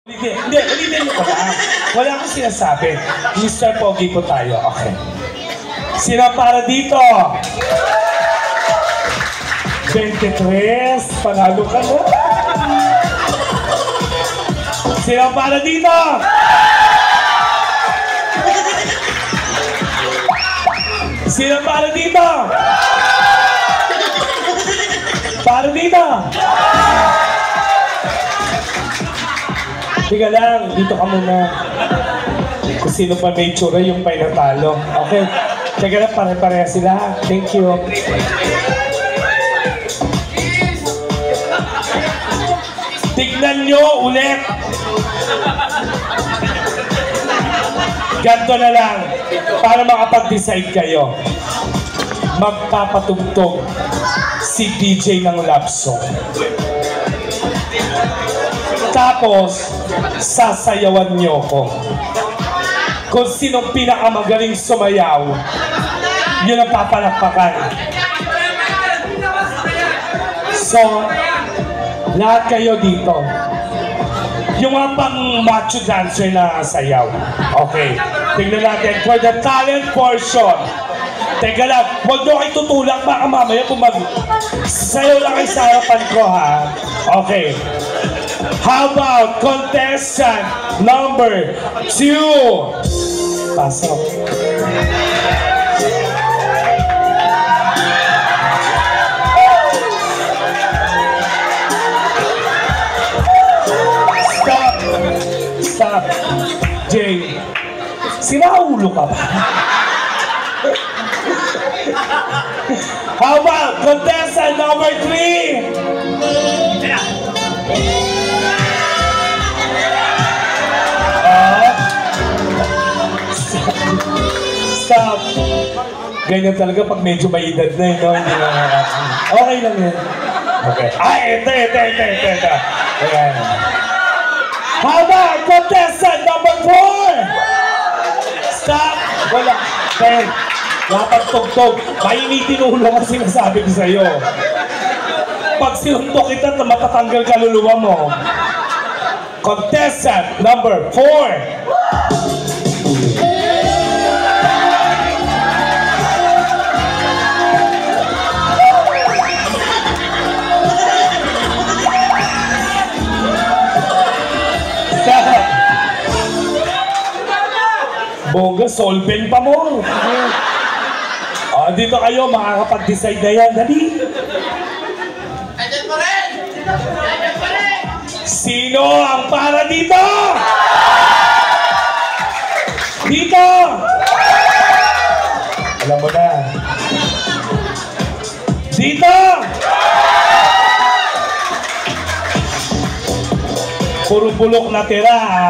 Hindi, ulitin mo lang. Wala akong sinasabi. Mr. Pogi po tayo. Okay. Sino para dito? 23. Panalo ka na. Sino para dito? Sino para dito? Para dito? Tiga lang, dito ka muna. Kung sino pa may tsura, yung pa'y natalo. Okay. Tiga lang, pare-pareha sila. Thank you. Tignan nyo ulit. Ganto na lang. Para makapag-decide kayo. Magpapatugtog si DJ ng love song. Tapos, sasayawan niyo ko. Kung sinong pinakamagaling sumayaw, yun ang papalakpakan. So, lahat kayo dito. Yung mga pang-macho dancer na sayaw. Okay. Tignan natin for the talent portion. Teka lang, huwag nyo kayo tutulak, baka mamaya sayaw lang kayo sa harapan ko, ha? Okay. How about contestant number 2? Pasok. Stop. Jay. Sinaulo ka ba? How about contestant number 3? Stop. Ganyan talaga pag medyo may edad na yun, no? Hindi na okay lang yun. Okay. Ay, ito. Ayan. How about contestant number 4? Stop. Wala. Ben, napagtugtog. Mainitin ulo kasi sinasabi ko sa'yo. Pag sinuntok kita, matatanggal kaluluwa mo. Contestant number 4. Bongga, solvent pa mo. Dito kayo, makakapag-decide na yan. Dali. Sino ang para dito? Dito! Alam mo na. Dito! Puro bulok na tira, ha?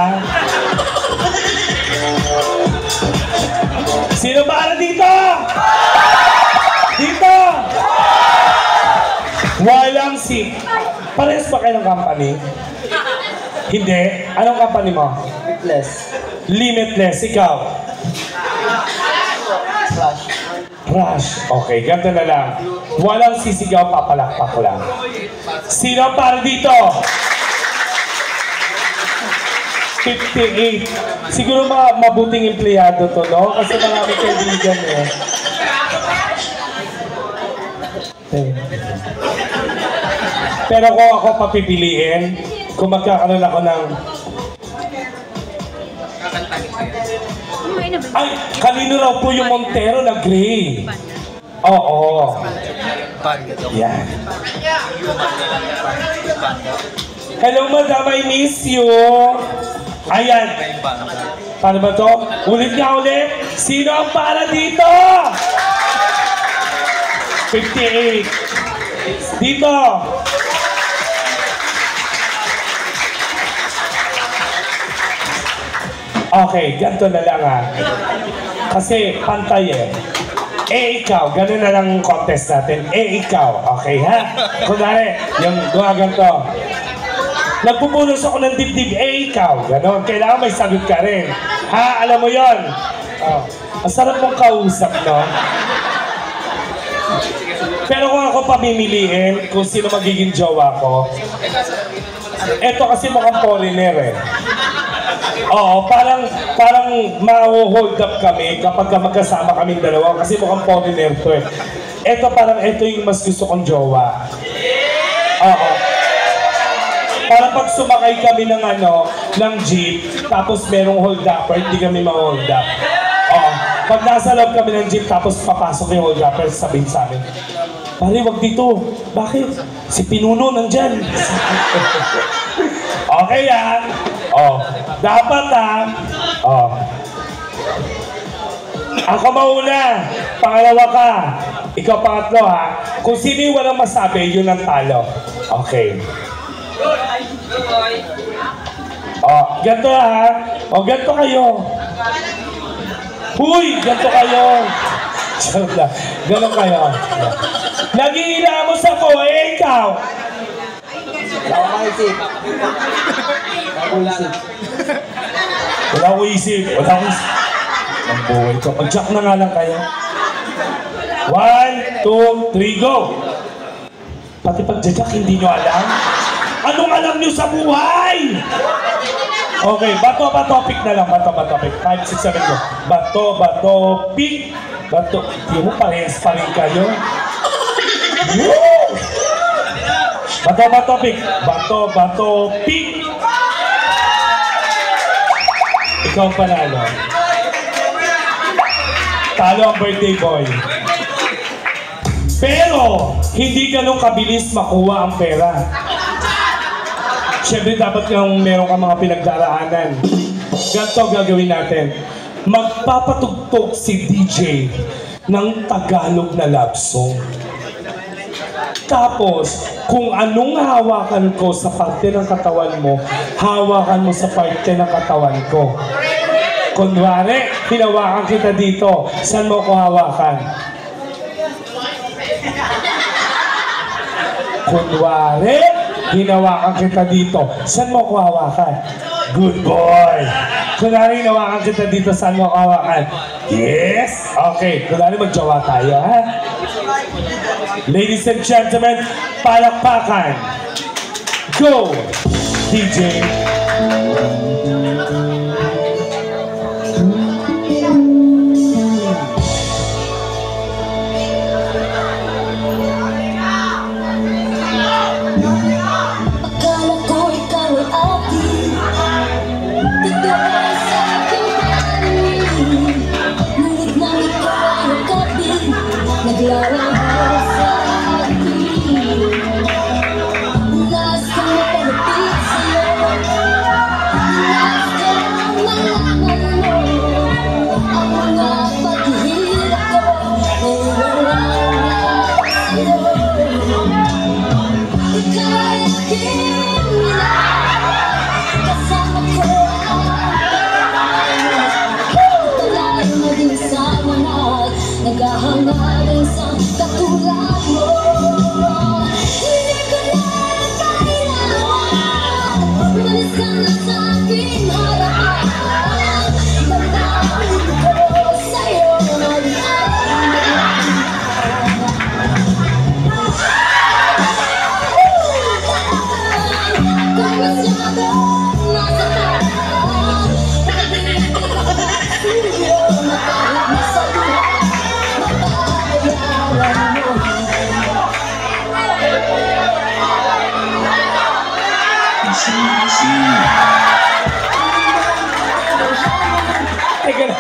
Sino para dito? Dito! Walang si... Parehas ba kayo ng company? Hindi? Anong company mo? Limitless. Limitless. Ikaw? Flash. Rush. Okay, ganito na lang. Walang sisigaw, papalakpak lang. Sino para dito? 58. Siguro mabuting empleyado to, no? Kasi marami kaibigan eh. Pero kung ako papipiliin, kung magkakaroon ako ng... Ay, kanino raw po yung Montero na gray? Oo. Yan. Hello, madam, I miss you. Ayan. Paano ba to? Ulit nga ulit. Sino ang para dito? 58. Dito. Okay, ganito na lang, ha. Kasi pantay eh. Ikaw, ganun na lang ang contest natin. Ikaw, okay, ha? Kunwari, yung gumaganto. Nagpupunos ako ng dibdib, ikaw. Ganon. Kailangan may sagot ka rin. Ha? Alam mo yon. Oh. Ang sarap mong kausap, no? Pero kung ako pamimiliin, kung sino magiging jowa ko, Ito kasi mukhang foreigner eh. Oo, parang ma-hold up kami kapag magkasama kaming dalawa kasi mukhang foreigner to eh. Ito yung mas gusto kong jowa. Oo. Parang pag sumakay kami ng jeep, tapos merong hold upper, hindi kami ma-hold up. Oo. Pag nasa loob kami ng jeep, tapos papasok yung hold upper, sabihin sa amin, pare, wag dito. Bakit? Si Pinuno nandyan. Okay yan. Dapat ako mauna. Pangalawa ka. Ikaw pangatlo ha. Kung sino yung walang masabi, yun ang talo. Okay. Ganto ha. Ganto kayo. Huy, ganto kayo. Ganon kayo. Nag-iina mo sa ko, ikaw. Wala ko isip. Wala ko isip. Ang buhay ko. Mag-jack na nga lang kayo. 1, 2, 3, go! Pati pag-jack, hindi nyo alam? Anong alam nyo sa buhay? Okay, bato, pick na lang. Bato, pick. 5, 6, 7, go. Bato, pick. Bato, hindi mo parehas pa rin kayo. Woo! Bato, pick. Bato, pick. Ikaw ang panalo. Talo ang birthday boy. Pero, hindi ganun kabilis makuha ang pera. Siyempre, dapat yung meron ka mga pinagdaraanan. Ganito gagawin natin. Magpapatugtog si DJ ng Tagalog na love song. Tapos, kung anong hawakan ko sa parte ng katawan mo, hawakan mo sa parte ng katawan ko. Kunwari, hinawakan kita dito. Saan mo ko hawakan? Kunwari, hinawakan kita dito. Saan mo ko hawakan? Good boy. Kunwari, hinawakan kita dito. Saan mo ko hawakan? Yes! Okay, kunwari magjawa tayo, ha? Ladies and gentlemen, palakpakan. Go! DJ. Naghahangarin sa katulad mo. Hindi ko na kailangan umalis ka na sa aking harapan. Magdamit ko sa'yo kung masyado nasaktan, pag-ibig ko sa'yo kahit nasa buhay. Teka na.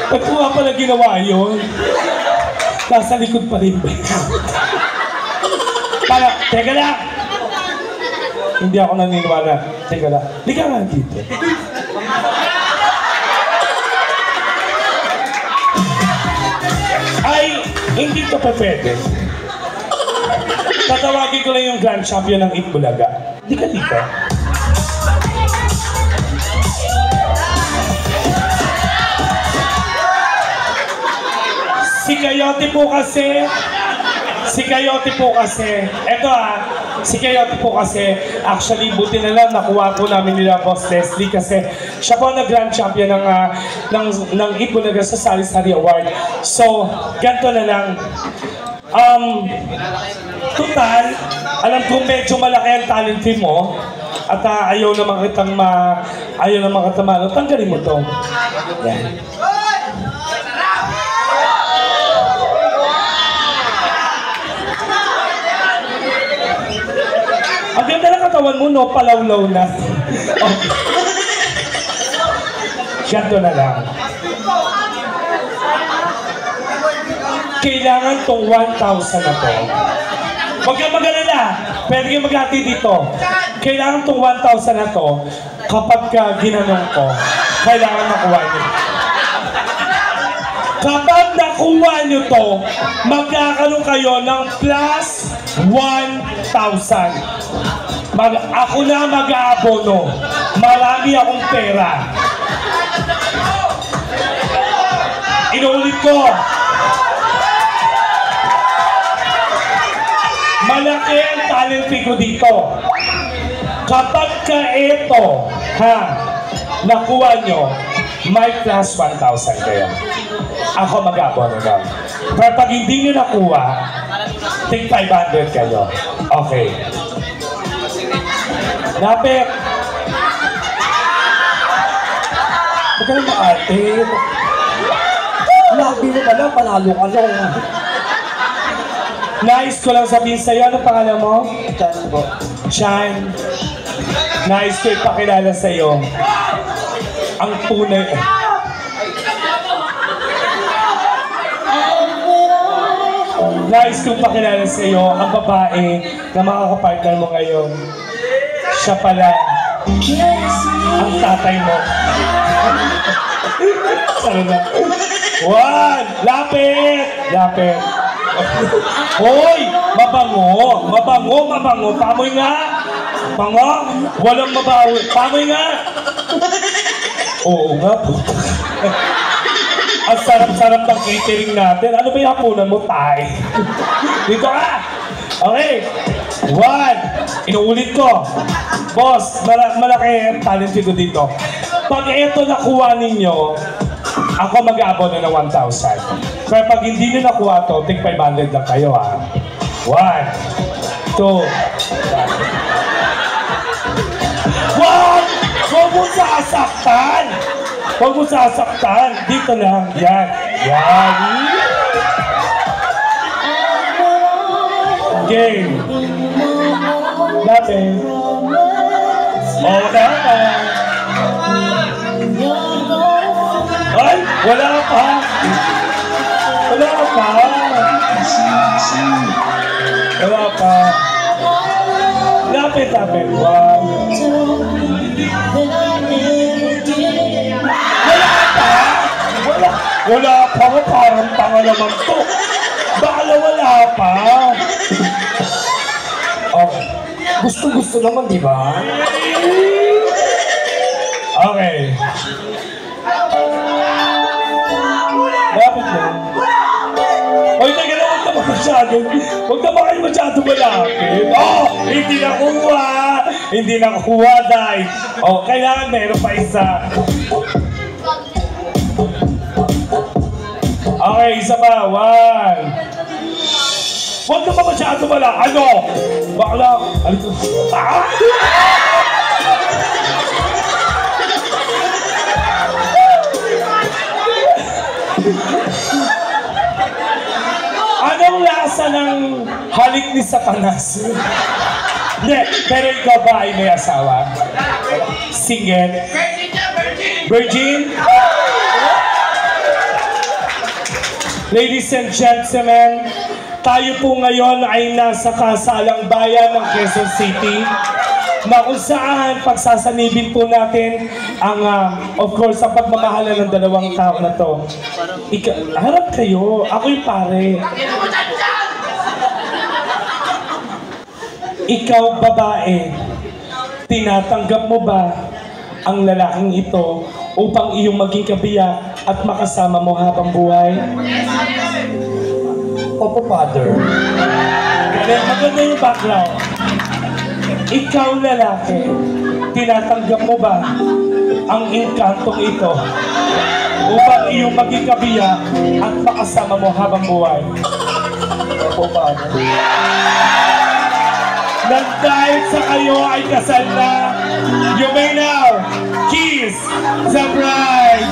Ba't ko nga pala ginawa yun? Nasa likod pa rin ba? Teka lang! Hindi ako naniniwala. Teka lang. Di ka nga dito. Ay, hindi to pa pwede. Tatawagin ko lang yung Grand Champion ng Itbulaga. Di ka dito. Si Coyote po kasi, eto si Coyote po kasi, actually, buti na lang nakuha po namin nila Boss Leslie kasi siya po ang Grand Champion ng Itbulaga sa Sari-Sari Award. So, ganito na lang. Total, alam kong medyo malaki ang talent fee mo at ayaw naman kitang tanggalin mo to. Yan. Ang ganda ng katawan mo, no? Palawlaw na. Okay. Ganto na lang. Kailangan tong 1,000 na to. Huwag kang mag-alala. Pwede kang maghati dito. Kailangan tong 1,000 na to, kapag ginanong ko, kailangan makuha niyo. Kapag nakuha niyo to, magkakaroon kayo ng plus 1,000. Ako na mag-aabono. Marami akong pera. Inuulit ko. Malaki ang talent fee ko dito. Kapag ka ito, nakuha nyo, may plus 1,000 kayo. Ako mag-aabono lang. Pero pag hindi nyo nakuha, take 500 kayo. Okay. Lapit. Huwag ka na maarte. Labi mo pala, panalo ka lang. Nais ko lang sabihin sa'yo, ano pangalan mo? Chan po. Chan. Nais ko ipakilala sa'yo ang tunay. Nais kong pakilala sa'yo ang babae na makakapartner mo ngayon. Siya pala ang tatay mo. Sana na. One! Lapit! Lapit! Hoy! Mabango! Mabango! Mabango! Pamoy nga! Bango! Walang mabawi! Pamoy nga! Oo nga po. Ang sarap-sarap ng catering natin. Ano ba yung hapunan mo, tay? Dito ka! Okay. One. Inuulit ko. Boss, malaki ang talent fee ko dito. Pag ito nakuha ninyo, ako mag-aabono ng 1,000. Pero pag hindi nyo nakuha to, take 500 lang kayo, ha? 1, 2, 3. Wag! Huwag mo sasaktan! Huwag mo sasaktan! Dito lang. Yan. Yan. Game. Lapit. Oh, dapat. Ay! Wala pa! Wala pa! Wala pa! Lapit, lapit. Wow. Wala pa! Wala pa! Parang tanga naman to. Baka wala pa! Okay. Gusto naman, di ba? Okay. Lapit mo. Hoy, teka na, huwag naman masyado. Huwag naman kayo masyado malapit. Oh, hindi nakuha. Hindi nakuha, dahil. Oh, kailangan meron pa isa. Okay, isa pa. 1. Huwag naman masyado malapit. Ano? Bakla. Ano ito? Ah! Anong lasa ng halik ni Satanas? Hindi, pero ikaw ba ay may asawa? Single? Virgin? Ladies and gentlemen, tayo po ngayon ay nasa kasalang bayan ng Quezon City na kung saan pagsasanibin po natin ang, of course, ang pagmamahalan ng dalawang tao na to. Harap kayo, ako yung pare. Ikaw, babae, tinatanggap mo ba ang lalaking ito upang iyong maging kabiyak at makasama mo habang buhay? Opo, Father. Maganda yung background. Ikaw, lalaki, tinatanggap mo ba ang inkantong ito upang iyong maging kabiyak at makasama mo habang buhay? po, Father. Nang dahil sa kayo ay kasal na, you may now kiss the bride.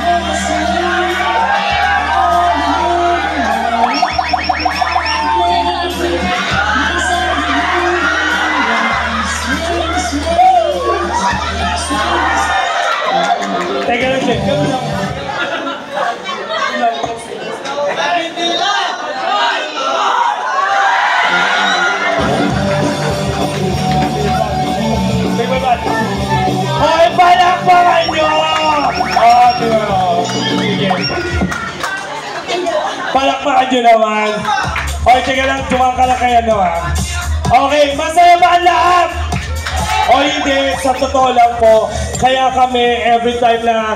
Teka lang, check. Gawin lang. Hoy, palakpakan nyo! Di ba? Sige. Palakpakan nyo naman. Hoy, teka lang, tumangka lang kayo, no, ha? Okay, masaya ba ang lahat? O hindi, sa totoo lang po, kaya kami every time na